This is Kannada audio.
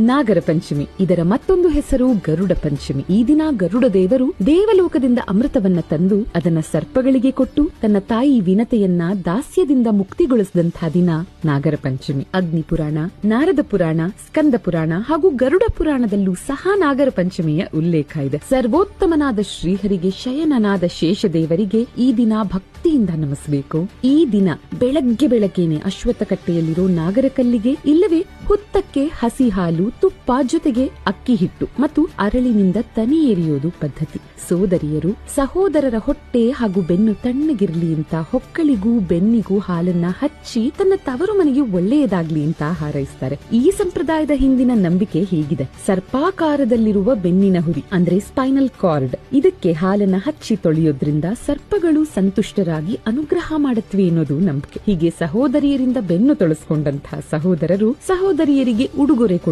ನಾಗರ ಪಂಚಮಿ, ಇದರ ಮತ್ತೊಂದು ಹೆಸರು ಗರುಡ ಪಂಚಮಿ. ಈ ದಿನ ಗರುಡ ದೇವರು ದೇವಲೋಕದಿಂದ ಅಮೃತವನ್ನ ತಂದು ಅದನ್ನ ಸರ್ಪಗಳಿಗೆ ಕೊಟ್ಟು ತನ್ನ ತಾಯಿ ವಿನತೆಯನ್ನ ದಾಸ್ಯದಿಂದ ಮುಕ್ತಿಗೊಳಿಸಿದಂತಹ ದಿನ ನಾಗರ ಪಂಚಮಿ. ಅಗ್ನಿ ಪುರಾಣ, ನಾರದ ಪುರಾಣ, ಸ್ಕಂದ ಪುರಾಣ ಹಾಗೂ ಗರುಡ ಪುರಾಣದಲ್ಲೂ ಸಹ ನಾಗರ ಪಂಚಮಿಯ ಉಲ್ಲೇಖ ಇದೆ. ಸರ್ವೋತ್ತಮನಾದ ಶ್ರೀಹರಿಗೆ, ಶಯನನಾದ ಶೇಷದೇವರಿಗೆ ಈ ದಿನ ಭಕ್ತಿಯಿಂದ ನಮಿಸಬೇಕು. ಈ ದಿನ ಬೆಳಗ್ಗೆನೆ ಅಶ್ವತ್ಥ ಕಟ್ಟೆಯಲ್ಲಿರೋ ನಾಗರ ಕಲ್ಲಿಗೆ ಇಲ್ಲವೇ ಹುತ್ತಕ್ಕೆ ಹಸಿ ಹಾಲು, ತುಪ್ಪ ಜೊತೆಗೆ ಅಕ್ಕಿ ಹಿಟ್ಟು ಮತ್ತು ಅರಳಿನಿಂದ ತನಿ ಎರಿಯೋದು ಪದ್ಧತಿ. ಸೋದರಿಯರು ಸಹೋದರರ ಹೊಟ್ಟೆ ಹಾಗೂ ಬೆನ್ನು ತಣ್ಣಗಿರ್ಲಿ ಅಂತ ಹೊಕ್ಕಳಿಗೂ ಬೆನ್ನಿಗೂ ಹಾಲನ್ನ ಹಚ್ಚಿ ತನ್ನ ತವರು ಮನೆಗೆ ಒಳ್ಳೆಯದಾಗ್ಲಿ ಅಂತ ಹಾರೈಸ್ತಾರೆ. ಈ ಸಂಪ್ರದಾಯದ ಹಿಂದಿನ ನಂಬಿಕೆ ಹೀಗಿದೆ: ಸರ್ಪಾಕಾರದಲ್ಲಿರುವ ಬೆನ್ನಿನ ಹುರಿ ಅಂದ್ರೆ ಸ್ಪೈನಲ್ ಕಾರ್ಡ್, ಇದಕ್ಕೆ ಹಾಲನ್ನ ಹಚ್ಚಿ ತೊಳೆಯೋದ್ರಿಂದ ಸರ್ಪಗಳು ಸಂತುಷ್ಟರಾಗಿ ಅನುಗ್ರಹ ಮಾಡುತ್ತವೆ ಅನ್ನೋದು ನಂಬಿಕೆ. ಹೀಗೆ ಸಹೋದರಿಯರಿಂದ ಬೆನ್ನು ತೊಳಸ್ಕೊಂಡಂತಹ ಸಹೋದರರು ಸಹೋದರಿಯರಿಗೆ ಉಡುಗೊರೆ ಕೊಡುತ್ತಾರೆ.